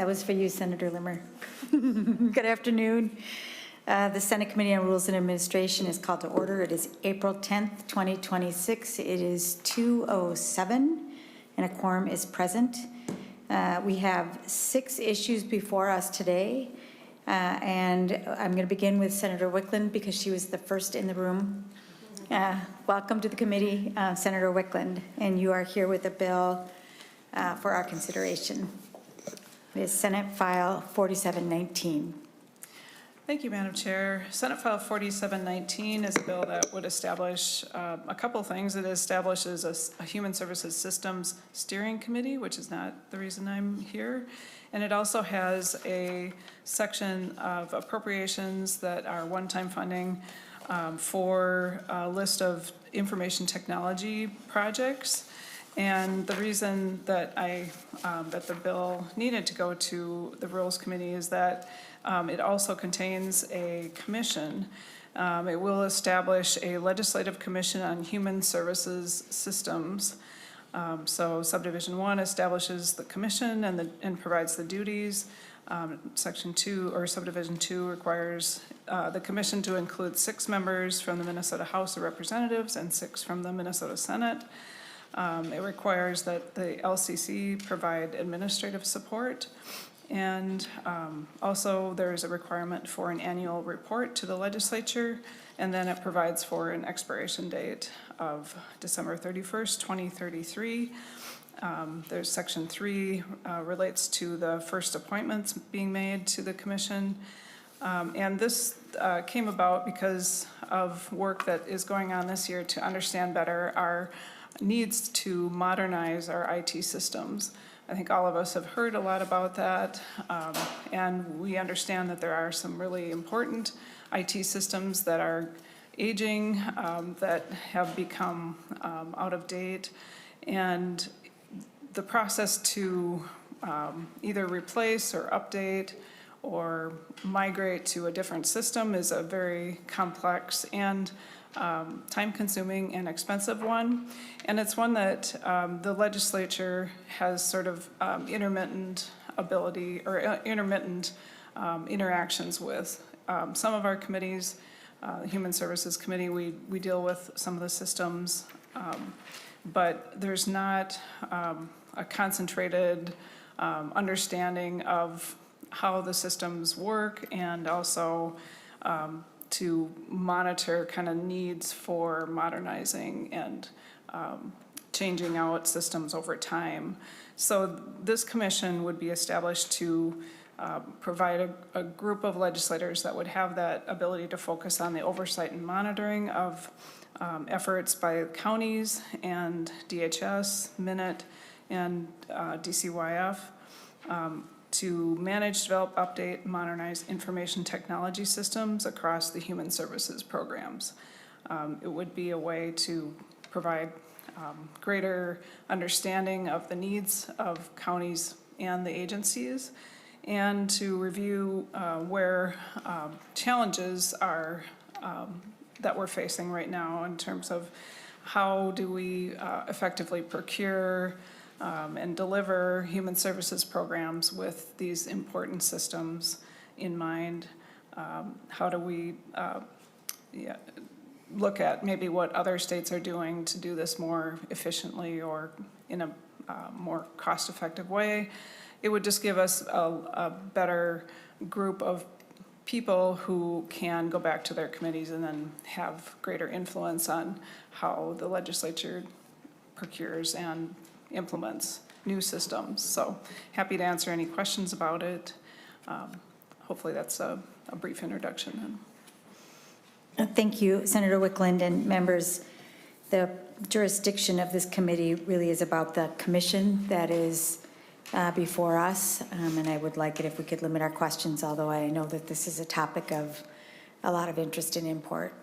That was for you, Senator Limmer. Good afternoon. The Senate Committee on Rules and Administration is called to order. It is April 10th, 2026. It is 2:07, and a quorum is present. We have 6 issues before us today, and I'm going to begin with Senator Wiklund because she was the first in the room. Welcome to the committee, Senator Wiklund, and you are here with a bill for our consideration. It is Senate File 4719. Thank you, Madam Chair. Senate File 4719 is a bill that would establish a couple things. It establishes a Human Services Systems Steering Committee, which is not the reason I'm here. And it also has a section of appropriations that are one-time funding for a list of information technology projects. And the reason that that the bill needed to go to the Rules Committee is that it also contains a commission. It will establish a legislative commission on human services systems. So subdivision 1 establishes the commission and provides the duties. Section 2 or subdivision 2 requires the commission to include 6 members from the Minnesota House of Representatives and 6 from the Minnesota Senate. It requires that the LCC provide administrative support, and also there's a requirement for an annual report to the legislature, and then it provides for an expiration date of December 31st, 2033. There's section 3 relates to the first appointments being made to the commission. And this came about because of work that is going on this year to understand better our needs to modernize our IT systems. I think all of us have heard a lot about that, and we understand that there are some really important IT systems that are aging, that have become out of date, and the process to either replace or update or migrate to a different system is a very complex and time-consuming and expensive one, and it's one that the legislature has sort of intermittent ability or intermittent interactions with. Some of our committees, Human Services Committee, we deal with some of the systems, but there's not a concentrated understanding of how the systems work, and also to monitor kind of needs for modernizing and changing out systems over time. So this commission would be established to provide a group of legislators that would have that ability to focus on the oversight and monitoring of efforts by counties and DHS, Minute, and DCYF, to manage, develop, update, modernize information technology systems across the human services programs. It would be a way to provide greater understanding of the needs of counties and the agencies, and to review where challenges are that we're facing right now in terms of how do we effectively procure and deliver human services programs with these important systems in mind. How do we look at maybe what other states are doing to do this more efficiently or in a more cost-effective way? It would just give us a better group of people who can go back to their committees and then have greater influence on how the legislature procures and implements new systems. So happy to answer any questions about it. Hopefully that's a brief introduction. Thank you, Senator Wiklund and members. The jurisdiction of this committee really is about the commission that is before us, and I would like it if we could limit our questions, although I know that this is a topic of a lot of interest and import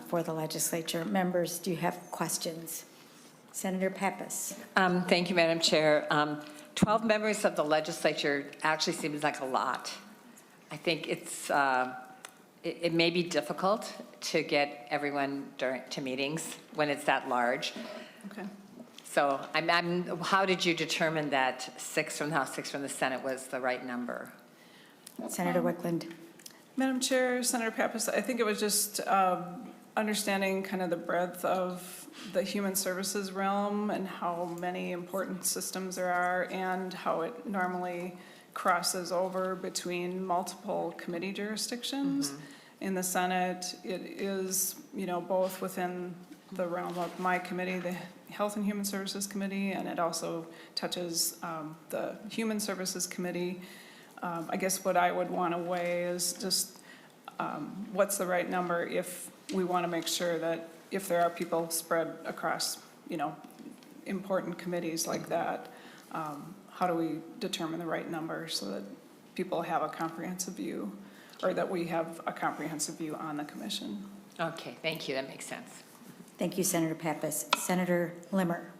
for the legislature. Members, do you have questions? Senator Pappas. Thank you, Madam Chair. 12 members of the legislature actually seems like a lot. I think it may be difficult to get everyone to meetings when it's that large. Okay. So how did you determine that 6 from the House, 6 from the Senate was the right number? Senator Wiklund. Madam Chair, Senator Pappas, I think it was just understanding kind of the breadth of the human services realm and how many important systems there are and how it normally crosses over between multiple committee jurisdictions. In the Senate, it is, both within the realm of my committee, the Health and Human Services Committee, and it also touches the Human Services Committee. I guess what I would want to weigh is just what's the right number if we want to make sure that if there are people spread across, important committees like that, how do we determine the right number so that people have a comprehensive view, or that we have a comprehensive view on the commission? Okay, thank you, that makes sense. Thank you, Senator Pappas. Senator Limmer.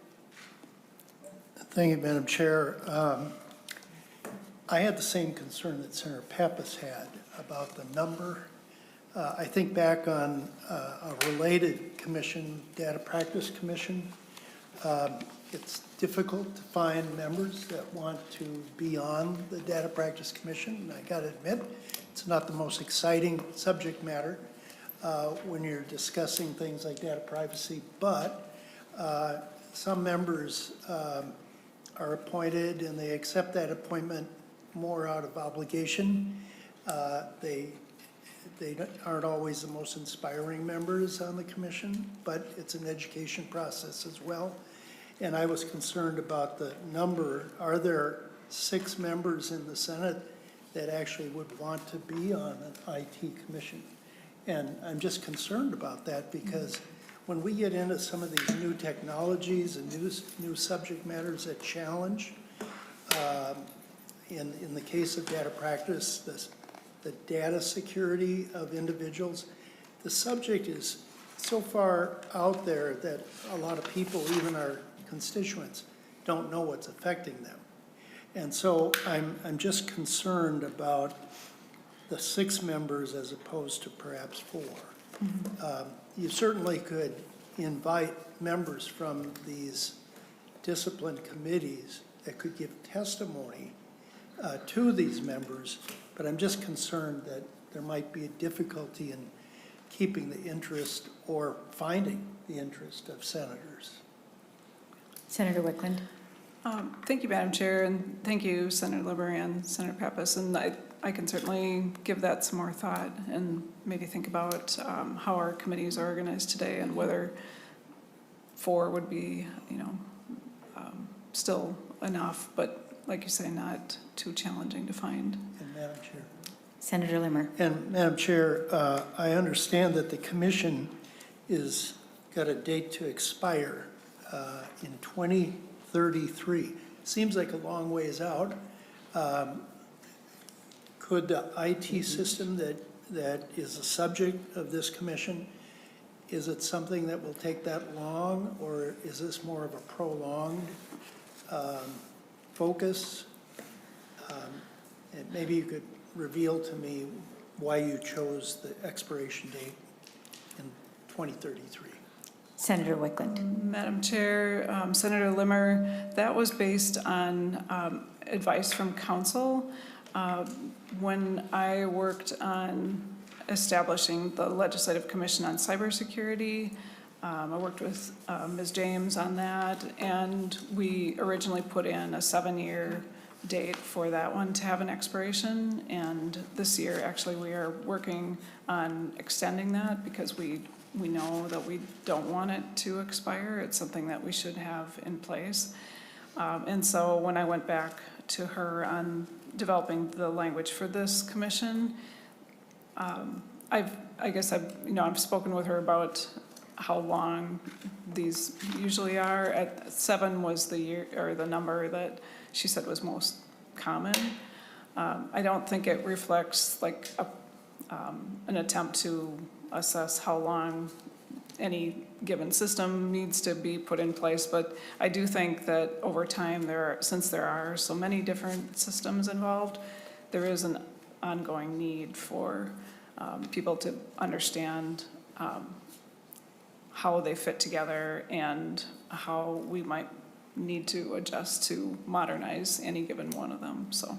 Thank you, Madam Chair. I had the same concern that Senator Pappas had about the number. I think back on a related commission, Data Practice Commission. It's difficult to find members that want to be on the Data Practice Commission. I got to admit, it's not the most exciting subject matter when you're discussing things like data privacy, but some members are appointed and they accept that appointment more out of obligation. They aren't always the most inspiring members on the commission, but it's an education process as well. And I was concerned about the number. Are there 6 members in the Senate that actually would want to be on an IT commission? And I'm just concerned about that because when we get into some of these new technologies and new subject matters that challenge, in the case of data practice, the data security of individuals, the subject is so far out there that a lot of people, even our constituents, don't know what's affecting them. And so I'm just concerned about the 6 members as opposed to perhaps 4. You certainly could invite members from these discipline committees that could give testimony to these members, but I'm just concerned that there might be a difficulty in keeping the interest or finding the interest of senators. Senator Wiklund. Thank you, Madam Chair, and thank you, Senator Limmer and Senator Pappas. And I can certainly give that some more thought and maybe think about how our committees are organized today and whether 4 would be, still enough, but like you say, not too challenging to find. And Madam Chair. Senator Limmer. And Madam Chair, I understand that the commission is got a date to expire in 2033. Seems like a long ways out. Could the IT system that is the subject of this commission, is it something that will take that long, or is this more of a prolonged focus? And maybe you could reveal to me why you chose the expiration date in 2033. Senator Wiklund. Madam Chair, Senator Limmer, that was based on advice from council. When I worked on establishing the Legislative Commission on Cybersecurity, I worked with Ms. James on that, and we originally put in a 7-year date for that one to have an expiration, and this year actually we are working on extending that because we know that we don't want it to expire. It's something that we should have in place. And so when I went back to her on developing the language for this commission, I've spoken with her about how long these usually are. At 7 was the year or the number that she said was most common. I don't think it reflects like an attempt to assess how long any given system needs to be put in place, but I do think that over time, since there are so many different systems involved, there is an ongoing need for people to understand how they fit together and how we might need to adjust to modernize any given one of them, so.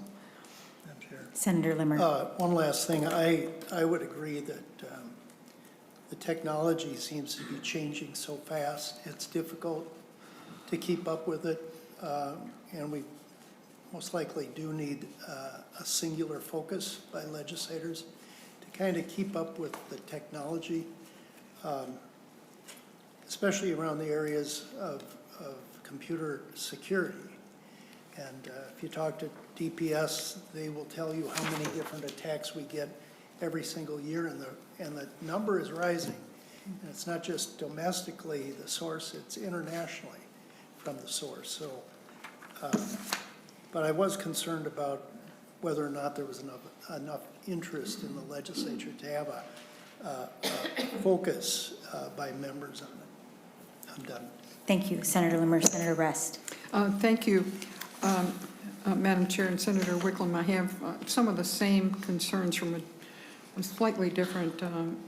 Madam Chair. Senator Limmer. One last thing, I would agree that the technology seems to be changing so fast, it's difficult to keep up with it, and we most likely do need a singular focus by legislators to kind of keep up with the technology, especially around the areas of computer security. And if you talk to DPS, they will tell you how many different attacks we get every single year, and the number is rising. And it's not just domestically the source, it's internationally from the source. So, but I was concerned about whether or not there was enough interest in the legislature to have a focus by members on it. I'm done. Thank you, Senator Limmer. Senator Rest. Thank you, Madam Chair and Senator Wiklund. I have some of the same concerns from a slightly different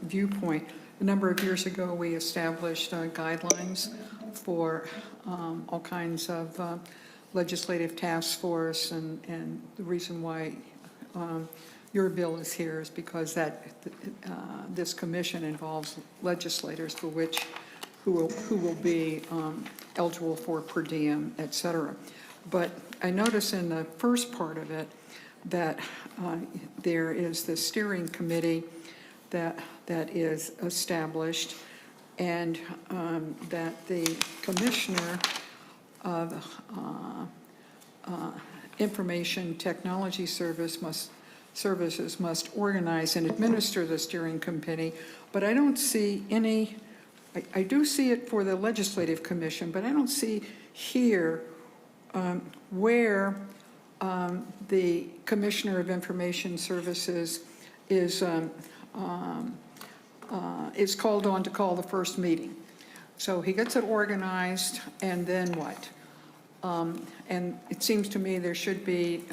viewpoint. A number of years ago, we established guidelines for all kinds of legislative task force, and the reason why your bill is here is because this commission involves legislators for which who will be eligible for per diem, et cetera. But I notice in the first part of it that there is the steering committee that is established, and that the commissioner of information technology services must organize and administer the steering committee. But I don't see any. I do see it for the legislative commission, but I don't see here where the Commissioner of Information Services is called on to call the first meeting. So he gets it organized, and then what? And it seems to me there should be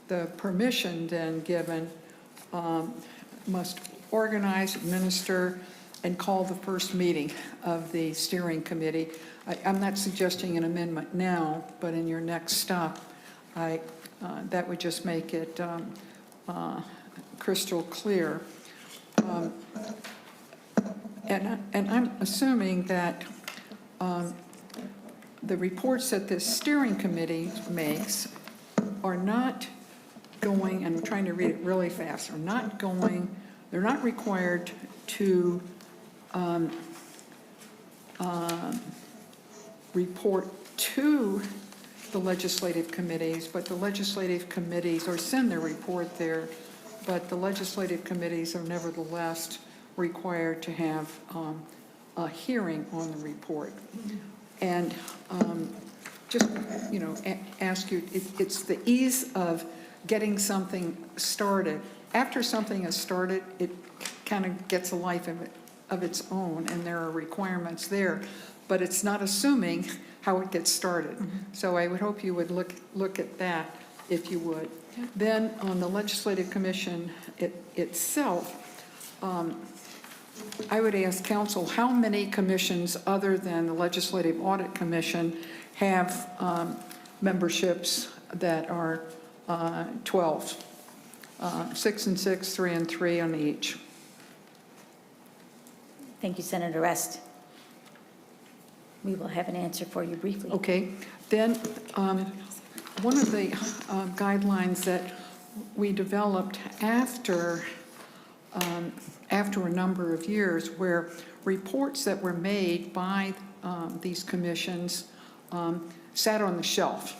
the permission then given, must organize, administer, and call the first meeting of the steering committee. I'm not suggesting an amendment now, but in your next stop, that would just make it crystal clear. And I'm assuming that the reports that this steering committee makes are not going, and I'm trying to read it really fast, they're not required to report to the legislative committees, but the legislative committees, or send their report there, but the legislative committees are nevertheless required to have a hearing on the report. And just, ask you, it's the ease of getting something started. After something is started, it kind of gets a life of its own, and there are requirements there, but it's not assuming how it gets started. So I would hope you would look at that, if you would. Then on the Legislative Commission itself, I would ask council how many commissions other than the Legislative Audit Commission have memberships that are 12, 6 and 6, 3 and 3 on each. Thank you, Senator Rest. We will have an answer for you briefly. Okay, then one of the guidelines that we developed after a number of years, where reports that were made by these commissions sat on the shelf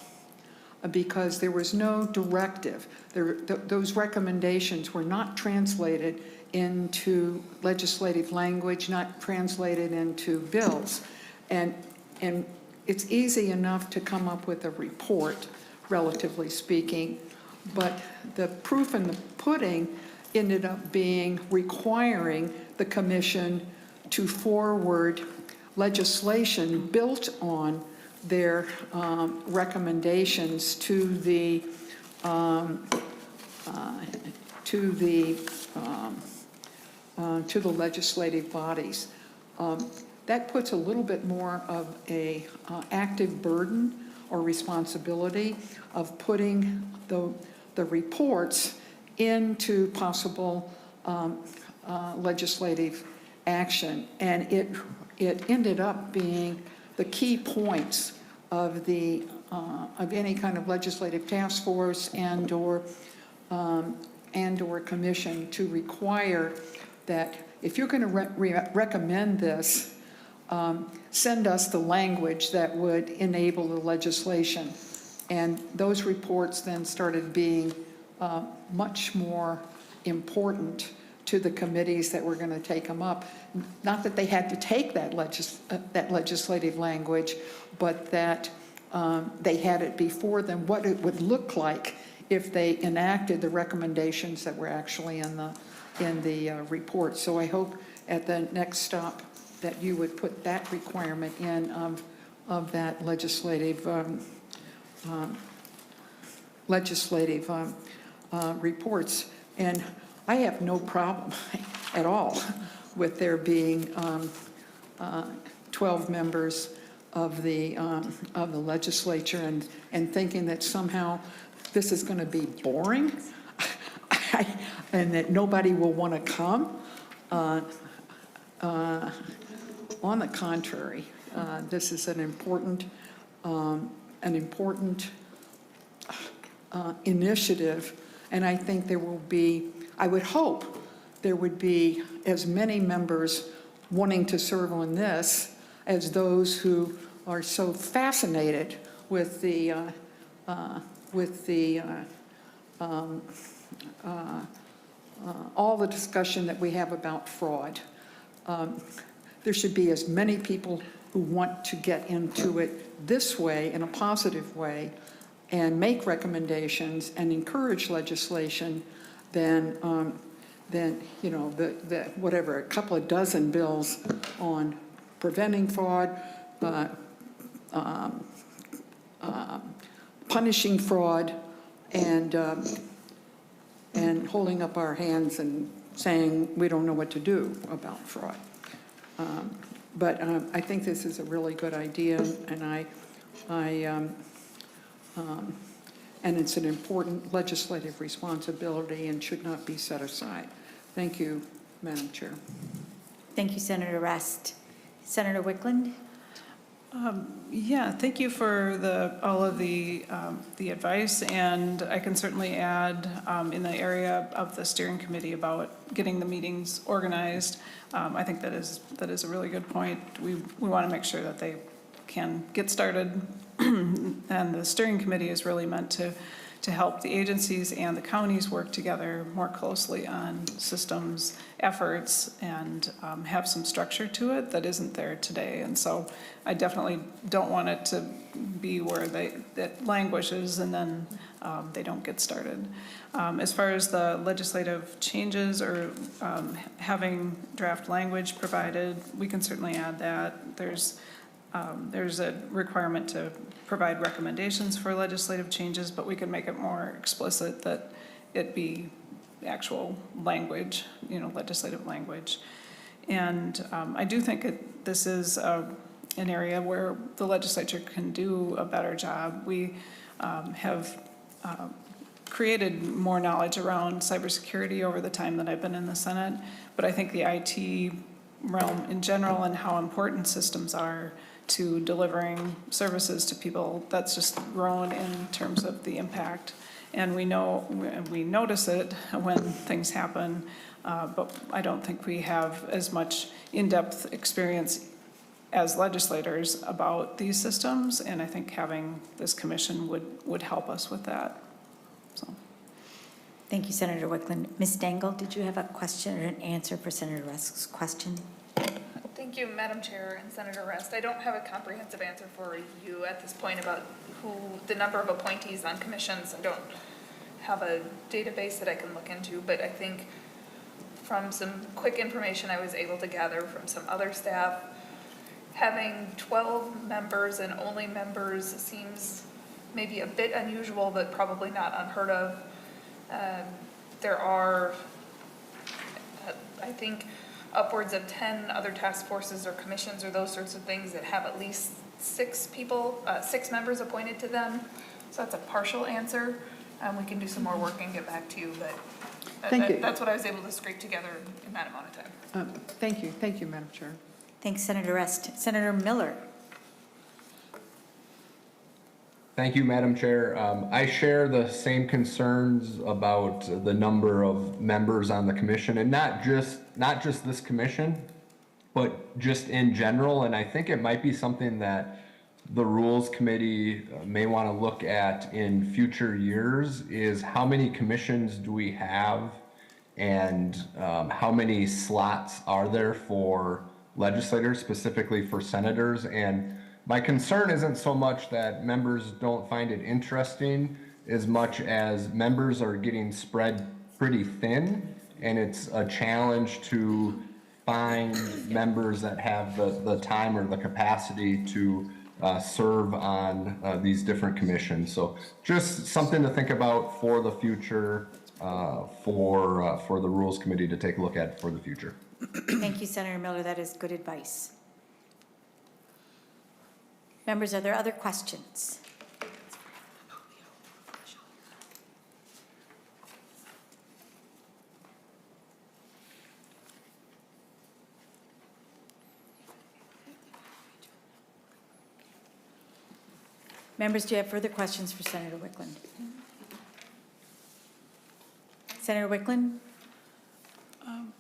because there was no directive. Those recommendations were not translated into legislative language, not translated into bills. And it's easy enough to come up with a report, relatively speaking, but the proof in the pudding ended up being requiring the commission to forward legislation built on their recommendations to the legislative bodies. that puts a little bit more of a active burden or responsibility of putting the reports into possible legislative action. And it ended up being the key points of the of any kind of legislative task force and or commission to require that if you're going to recommend this, send us the language that would enable the legislation. And those reports then started being much more important to the committees that were going to take them up. Not that they had to take that legislative language, but that they had it before them, what it would look like if they enacted the recommendations that were actually in the report. So I hope at the next stop that you would put that requirement in of that legislative reports. And I have no problem at all with there being 12 members of the legislature and thinking that somehow this is going to be boring and that nobody will want to come. On the contrary, this is an important initiative, and I think there will be, I would hope there would be as many members wanting to serve on this as those who are so fascinated with all the discussion that we have about fraud. There should be as many people who want to get into it this way, in a positive way, and make recommendations and encourage legislation than you know, the whatever, a couple of dozen bills on preventing fraud, punishing fraud, and holding up our hands and saying we don't know what to do about fraud. But I think this is a really good idea, and and it's an important legislative responsibility and should not be set aside. Thank you, Madam Chair. Thank you, Senator Rest. Senator Wiklund? Yeah, thank you for all of the advice, and I can certainly add in the area of the steering committee about getting the meetings organized. I think that is a really good point. We want to make sure that they can get started, and the steering committee is really meant to help the agencies and the counties work together more closely on systems efforts and have some structure to it that isn't there today. And so I definitely don't want it to be where that languishes and then they don't get started. As far as the legislative changes or having draft language provided, we can certainly add that. There's a requirement to provide recommendations for legislative changes, but we can make it more explicit that it be actual language, you know, legislative language. And I do think this is an area where the legislature can do a better job. We have created more knowledge around cybersecurity over the time that I've been in the Senate, but I think the IT realm in general and how important systems are to delivering services to people, that's just grown in terms of the impact. And we notice it when things happen, but I don't think we have as much in-depth experience as legislators about these systems, and I think having this commission would help us with that. So. Thank you, Senator Wiklund. Ms. Dangle, did you have a question or an answer for Senator Rest's question? Thank you, Madam Chair and Senator Rest. I don't have a comprehensive answer for you at this point about the number of appointees on commissions. I don't have a database that I can look into, but I think from some quick information I was able to gather from some other staff, having 12 members and only members seems maybe a bit unusual, but probably not unheard of. There are, I think, upwards of 10 other task forces or commissions or those sorts of things that have at least 6 people, 6 members appointed to them. So that's a partial answer. We can do some more work and get back to you, but Thank you. that's what I was able to scrape together in that amount of time. Thank you, Madam Chair. Thanks, Senator Rest. Senator Miller. Thank you, Madam Chair. I share the same concerns about the number of members on the commission, and not just this commission, but just in general. And I think it might be something that the Rules Committee may want to look at in future years, is how many commissions do we have, and how many slots are there for legislators, specifically for senators. And my concern isn't so much that members don't find it interesting as much as members are getting spread pretty thin, and it's a challenge to find members that have the time or the capacity to serve on these different commissions. So just something to think about for the future, for the Rules Committee to take a look at for the future. Thank you, Senator Miller. That is good advice. Members, are there other questions? Members, do you have further questions for Senator Wiklund? Senator Wiklund?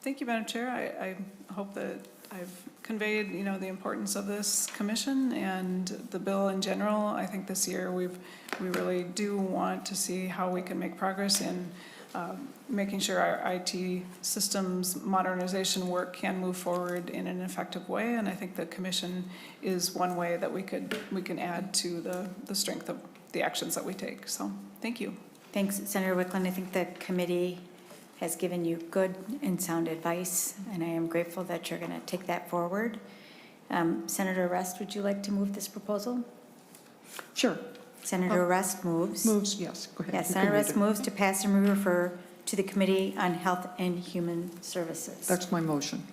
Thank you, Madam Chair. I hope that I've conveyed, the importance of this commission and the bill in general. I think this year we really do want to see how we can make progress in making sure our IT systems modernization work can move forward in an effective way. And I think the commission is one way that we can add to the strength of the actions that we take. So thank you. Thanks, Senator Wiklund. I think the committee has given you good and sound advice, and I am grateful that you're going to take that forward. Senator Rest, would you like to move this proposal? Sure. Senator Rest moves. Moves, yes, go ahead. Yes, You can Senator read Rest it. moves to pass and refer to the Committee on Health and Human Services. That's my motion.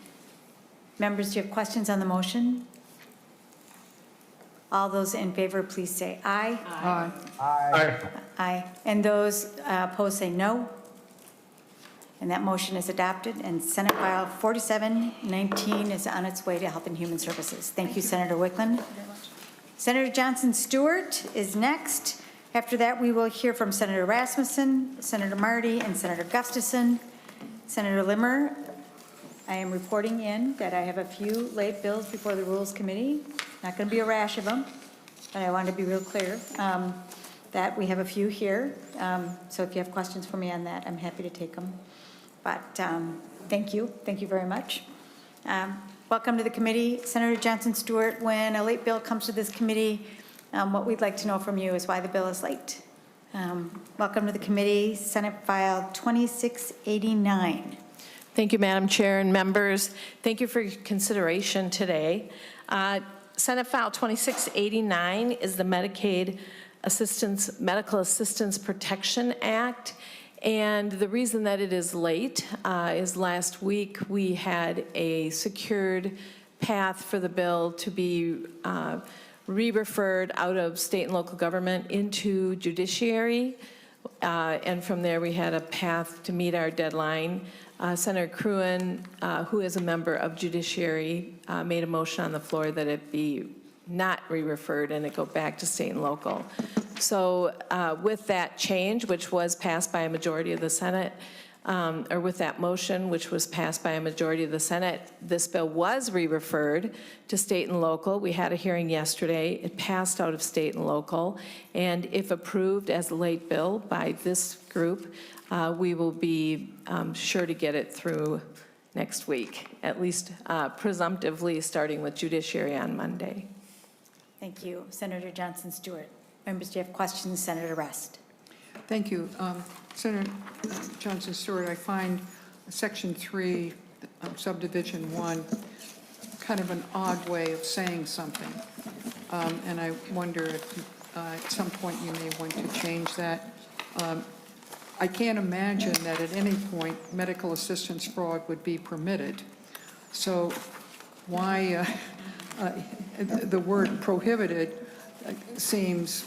Members, do you have questions on the motion? All those in favor, please say aye. Aye. Aye. And those opposed say no. And that motion is adopted, and Senate File 4719 is on its way to Health and Human Services. Thank you, Senator Wiklund. Senator Johnson Stewart is next. After that, we will hear from Senator Rasmusson, Senator Marty, and Senator Gustafson. Senator Limmer, I am reporting in that I have a few late bills before the Rules Committee. Not going to be a rash of them, but I want to be real clear that we have a few here. So if you have questions for me on that, I'm happy to take them. But thank you very much. Welcome to the committee. Senator Johnson Stewart, when a late bill comes to this committee, what we'd like to know from you is why the bill is late. Welcome to the committee. Senate File 2689. Thank you, Madam Chair and members. Thank you for your consideration today. Senate File 2689 is the Medicaid Medical Assistance Protection Act. And the reason that it is late is last week we had a secured path for the bill to be re-referred out of state and local government into judiciary. And from there we had a path to meet our deadline. Senator Cruin, who is a member of judiciary, made a motion on the floor that it be not re-referred and it go back to state and local. So with that change, which was passed by a majority of the Senate, or with that motion, which was passed by a majority of the Senate, this bill was re-referred to state and local. We had a hearing yesterday. It passed out of state and local. And if approved as a late bill by this group, we will be sure to get it through next week, at least presumptively starting with judiciary on Monday. Thank you, Senator Johnson Stewart. Members, do you have questions? Senator Rest. Thank you. Senator Johnson Stewart, I find Section 3, Subdivision 1, kind of an odd way of saying something. And I wonder if at some point you may want to change that. I can't imagine that at any point medical assistance fraud would be permitted. So why, the word prohibited seems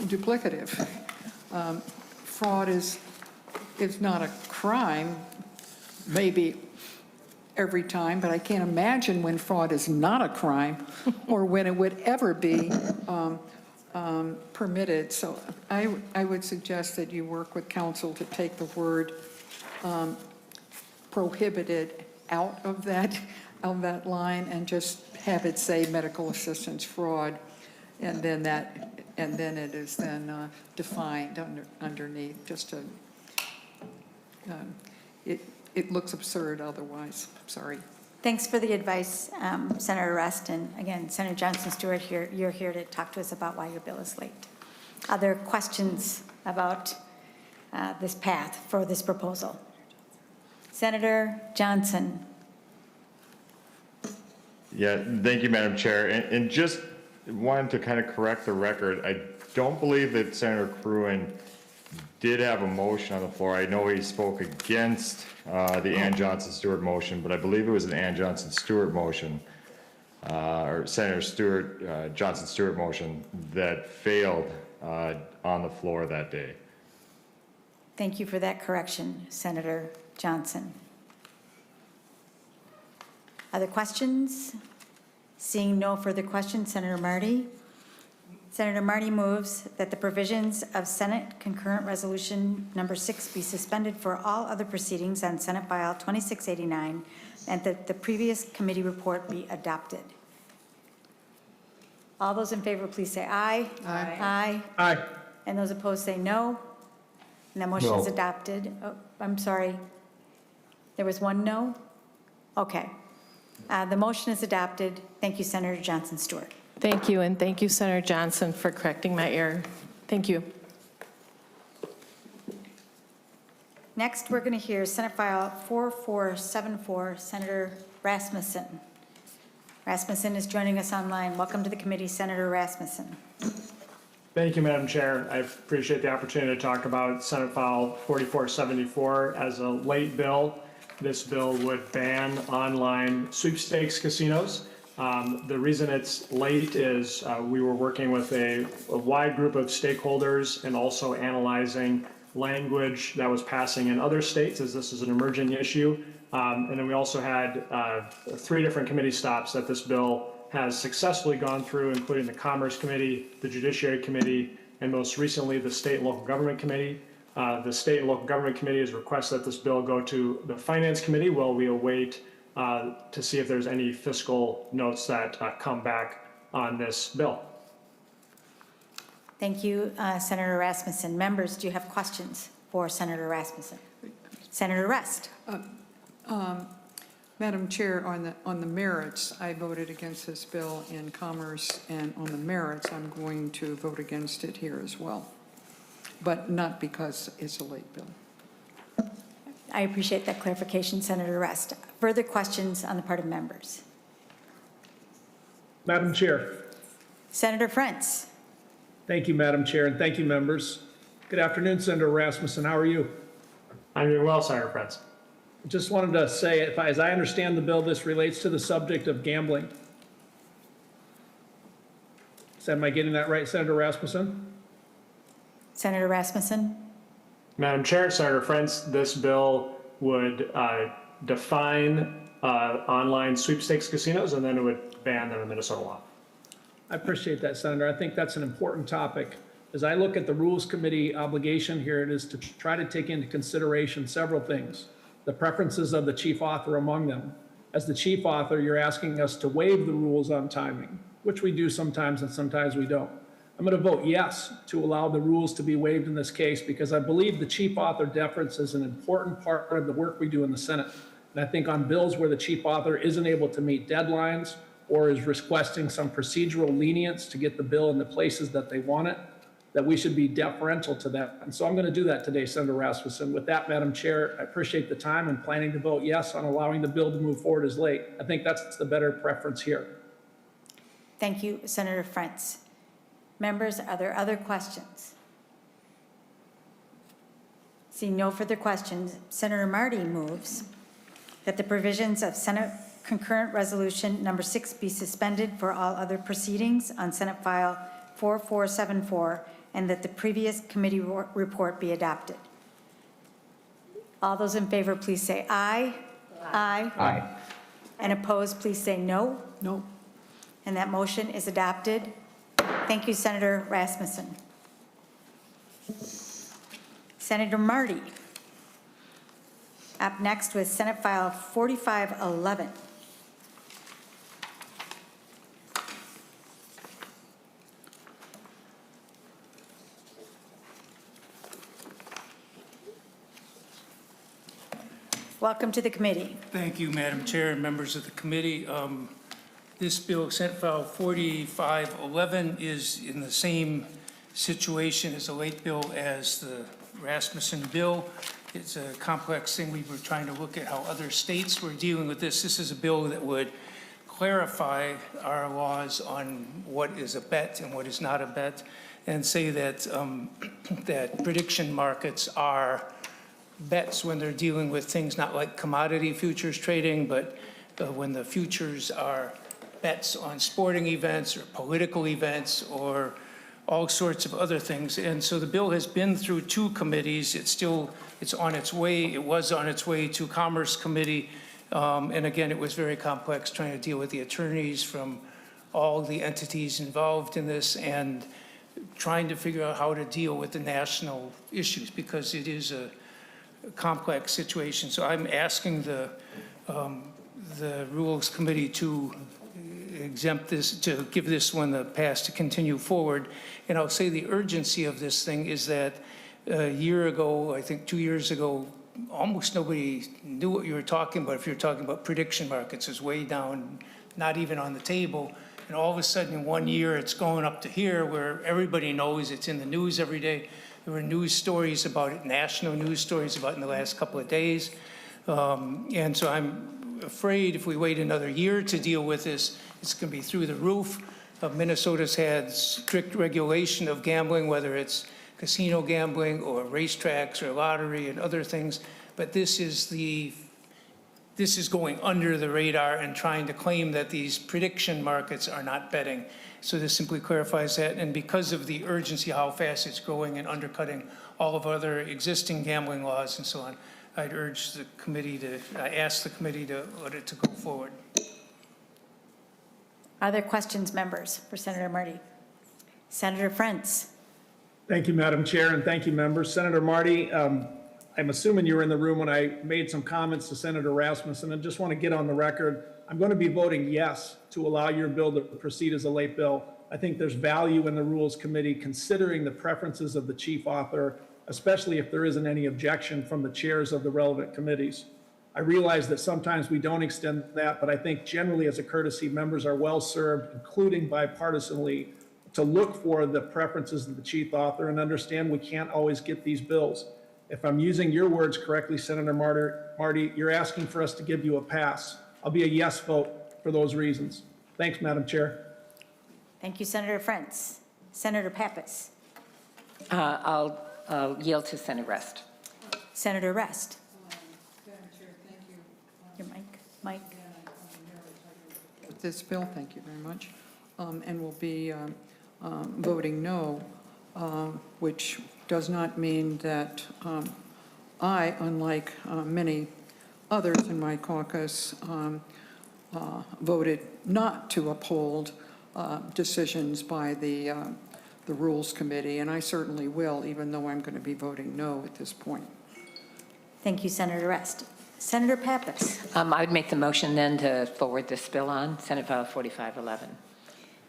duplicative. Fraud is not a crime, maybe every time, but I can't imagine when fraud is not a crime or when it would ever be permitted. So I would suggest that you work with counsel to take the word prohibited out of that line and just have it say medical assistance fraud, and then it is then defined underneath. Just to it looks absurd otherwise. Sorry. Thanks for the advice, Senator Rest. And again, Senator Johnson Stewart, you're here to talk to us about why your bill is late. Other questions about this path for this proposal? Senator Johnson. Yeah, thank you, Madam Chair. And just wanted to kind of correct the record. I don't believe that Senator Cruin did have a motion on the floor. I know he spoke against the Ann Johnson Stewart motion, but I believe it was an Ann Johnson Stewart motion, or Senator Stewart, Johnson Stewart motion that failed on the floor that day. Thank you for that correction, Senator Johnson. Other questions? Seeing no further questions, Senator Marty. Senator Marty moves that the provisions of Senate Concurrent Resolution Number 6 be suspended for all other proceedings on Senate File 2689 and that the previous committee report be adopted. All those in favor, please say aye. Aye. Aye. And those opposed say no. And that motion is No. adopted. Oh, I'm sorry. There was one no? Okay. The motion is adopted. Thank you, Senator Johnson Stewart. Thank you, and thank you, Senator Johnson, for correcting my error. Thank you. Next, we're going to hear Senate File 4474, Senator Rasmusson. Rasmusson is joining us online. Welcome to the committee, Senator Rasmusson. Thank you, Madam Chair. I appreciate the opportunity to talk about Senate File 4474 as a late bill. This bill would ban online sweepstakes casinos. The reason it's late is we were working with a wide group of stakeholders and also analyzing language that was passing in other states, as this is an emerging issue. And then we also had 3 different committee stops that this bill has successfully gone through, including the Commerce Committee, the Judiciary Committee, and most recently the State and Local Government Committee. The State and Local Government Committee has requested that this bill go to the Finance Committee while we await to see if there's any fiscal notes that come back on this bill. Thank you, Senator Rasmusson. Members, do you have questions for Senator Rasmusson? Senator Rest. Madam Chair, on the merits, I voted against this bill in Commerce, and on the merits, I'm going to vote against it here as well, but not because it's a late bill. I appreciate that clarification, Senator Rest. Further questions on the part of members? Madam Chair. Senator Frentz. Thank you, Madam Chair, and thank you, members. Good afternoon, Senator Rasmusson. How are you? I'm doing well, Senator Prince. Just wanted to say, as I understand the bill, this relates to the subject of gambling. Am I getting that right, Senator Rasmusson? Senator Rasmusson. Madam Chair, Senator Prince, this bill would define online sweepstakes casinos, and then it would ban them in Minnesota law. I appreciate that, Senator. I think that's an important topic. As I look at the Rules Committee obligation here, it is to try to take into consideration several things. The preferences of the chief author among them. As the chief author, you're asking us to waive the rules on timing, which we do sometimes and sometimes we don't. I'm going to vote yes to allow the rules to be waived in this case because I believe the chief author deference is an important part of the work we do in the Senate. And I think on bills where the chief author isn't able to meet deadlines or is requesting some procedural lenience to get the bill in the places that they want it, that we should be deferential to that. And so I'm going to do that today, Senator Rasmusson. With that, Madam Chair, I appreciate the time and planning to vote yes on allowing the bill to move forward as late. I think that's the better preference here. Thank you, Senator Frentz. Members, are there other questions? Seeing no further questions, Senator Marty moves that the provisions of Senate concurrent resolution number 6 be suspended for all other proceedings on Senate File 4474, and that the previous committee report be adopted. All those in favor, please say aye. Aye. Aye. And opposed, please say no. No. And that motion is adopted. Thank you, Senator Rasmusson. Senator Marty. Up next with Senate File 4511. Welcome to the committee. Thank you, Madam Chair and members of the committee. This bill, Senate File 4511, is in the same situation as a late bill as the Rasmusson bill. It's a complex thing. We were trying to look at how other states were dealing with this. This is a bill that would clarify our laws on what is a bet and what is not a bet, and say that, that prediction markets are bets when they're dealing with things not like commodity futures trading, but when the futures are bets on sporting events or political events or all sorts of other things. And so the bill has been through 2 committees. It's on its way. It was on its way to Commerce Committee. And again, it was very complex trying to deal with the attorneys from all the entities involved in this and trying to figure out how to deal with the national issues, because it is a complex situation. So I'm asking the Rules Committee to exempt this, to give this one the pass to continue forward. And I'll say the urgency of this thing is that a year ago, I think 2 years ago, almost nobody knew what you were talking about. If you're talking about prediction markets, it's way down, not even on the table. And all of a sudden in 1 year, it's going up to here where everybody knows, it's in the news every day. There were news stories about it, national news stories about it in the last couple of days. And so I'm afraid if we wait another year to deal with this, it's going to be through the roof. Minnesota's had strict regulation of gambling, whether it's casino gambling or racetracks or lottery and other things. But this is going under the radar and trying to claim that these prediction markets are not betting. So this simply clarifies that. And because of the urgency, how fast it's growing and undercutting all of other existing gambling laws and so on, I'd urge the committee I ask the committee to let it to go forward. Are there questions, members, for Senator Marty? Senator Frentz. Thank you, Madam Chair, and thank you, members. Senator Marty, I'm assuming you were in the room when I made some comments to Senator Rasmusson, and just want to get on the record. I'm going to be voting yes to allow your bill to proceed as a late bill. I think there's value in the Rules Committee considering the preferences of the chief author, especially if there isn't any objection from the chairs of the relevant committees. I realize that sometimes we don't extend that, but I think generally as a courtesy, members are well served, including bipartisanly, to look for the preferences of the chief author and understand we can't always get these bills. If I'm using your words correctly, Senator Marty, you're asking for us to give you a pass. I'll be a yes vote for those reasons. Thanks, Madam Chair. Thank you, Senator Frentz. Senator Pappas. I'll yield to Senator Rest. Senator Rest. Madam Chair, thank you. Your mic. Mike. This bill, thank you very much, and will be voting no, which does not mean that I, unlike many others in my caucus, voted not to uphold decisions by the Rules Committee, and I certainly will, even though I'm going to be voting no at this point. Thank you, Senator Rest. Senator Pappas. I would make the motion then to forward this bill on, Senate File 4511.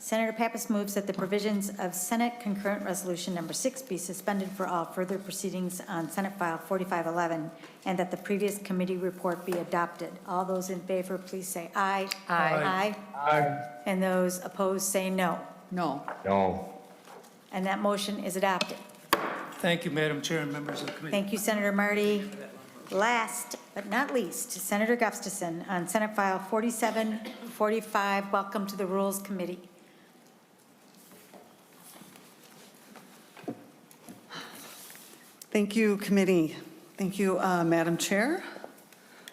Senator Pappas moves that the provisions of Senate Concurrent Resolution Number 6 be suspended for all further proceedings on Senate File 4511, and that the previous committee report be adopted. All those in favor, please say aye. Aye. Aye. And those opposed, say no. No. No. And that motion is adopted. Thank you, Madam Chair and members of the committee. Thank you, Senator Marty. Last but not least, Senator Gustafson on Senate File 4745. Welcome to the Rules Committee. Thank you, committee. Thank you, Madam Chair.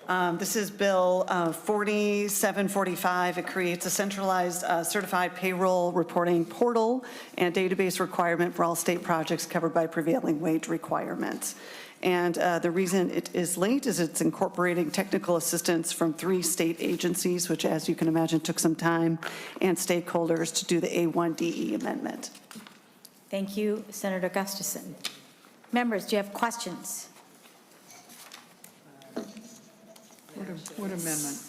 This is Bill 4745. It creates a centralized certified payroll reporting portal and database requirement for all state projects covered by prevailing wage requirements. And the reason it is late is it's incorporating technical assistance from 3 state agencies, which, as you can imagine, took some time, and stakeholders to do the A1DE amendment. Thank you, Senator Gustafson. Members, do you have questions? What amendment?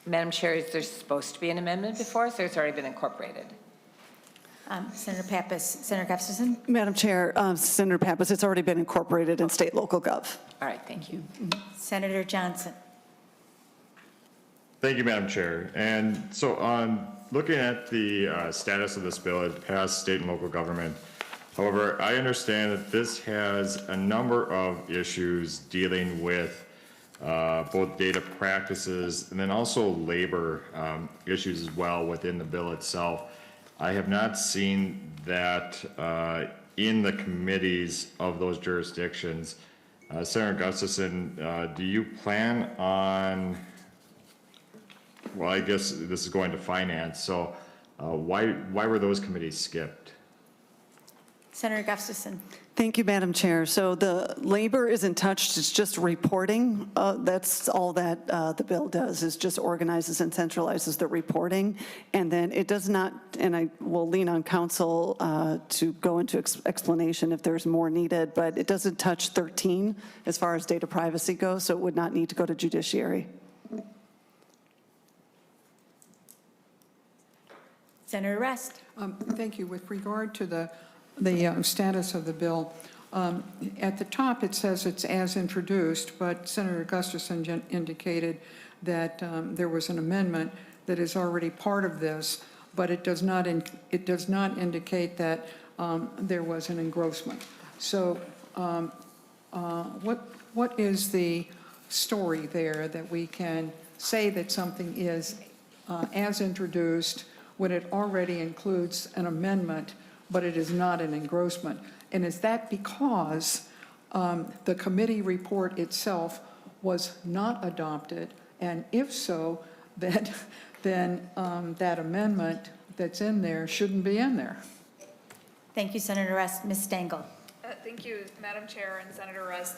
Madam Chair, is there supposed to be an amendment before us, or it's already been incorporated? Senator Pappas, Senator Gustafson? Madam Chair, Senator Pappas, it's already been incorporated in state local gov. All right, thank you. Senator Johnson? Thank you, Madam Chair. And so on looking at the status of this bill, it passed state and local government. However, I understand that this has a number of issues dealing with both data practices and then also labor issues as well within the bill itself. I have not seen that in the committees of those jurisdictions. Senator Gustafson, do you plan on, well, I guess this is going to finance, so why were those committees skipped? Senator Gustafson? Thank you, Madam Chair. So the labor isn't touched, it's just reporting. That's all that the bill does, is just organizes and centralizes the reporting. And then it does not, and I will lean on council to go into explanation if there's more needed, but it doesn't touch 13 as far as data privacy goes, so it would not need to go to judiciary. Senator Rest? Thank you. With regard to the status of the bill, at the top it says it's as introduced, but Senator Gustafson indicated that there was an amendment that is already part of this, but it does not indicate that there was an engrossment. So what is the story there that we can say that something is as introduced when it already includes an amendment, but it is not an engrossment? And is that because the committee report itself was not adopted? And if so, then that amendment that's in there shouldn't be in there. Thank you, Senator Rest. Ms. Stengel? Thank you, Madam Chair and Senator Rest.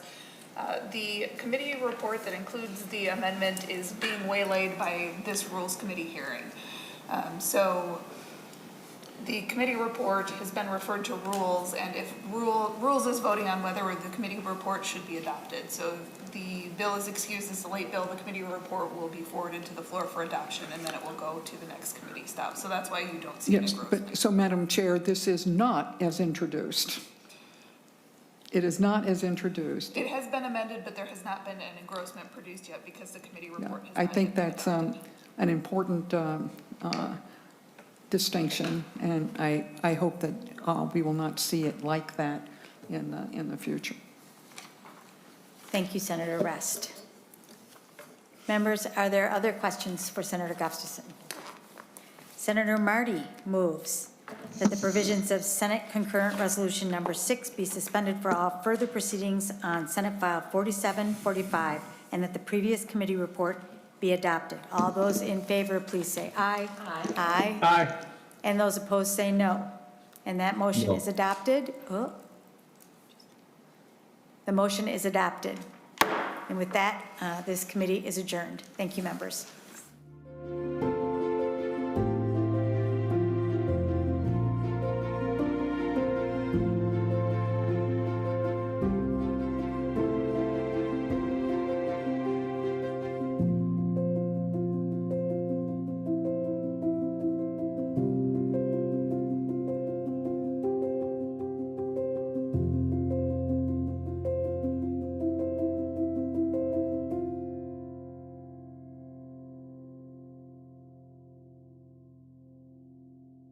The committee report that includes the amendment is being waylaid by this Rules Committee hearing. So the committee report has been referred to Rules, and if Rules is voting on whether the committee report should be adopted. So the bill is excused as a late bill. The committee report will be forwarded to the floor for adoption, and then it will go to the next committee stop. So that's why you don't see an engrossment. But so, Madam Chair, this is not as introduced. It is not as introduced. It has been amended, but there has not been an engrossment produced yet because the committee report has I not think yet been that's adopted. an important distinction, and I hope that we will not see it like that in the future. Thank you, Senator Rest. Members, are there other questions for Senator Gustafson? Senator Marty moves that the provisions of Senate Concurrent Resolution Number 6 be suspended for all further proceedings on Senate File 4745, and that the previous committee report be adopted. All those in favor, please say aye. Aye. Aye. Aye. And those opposed say no. And that motion is adopted. Oh. The motion is adopted. And with that, this committee is adjourned. Thank you, members.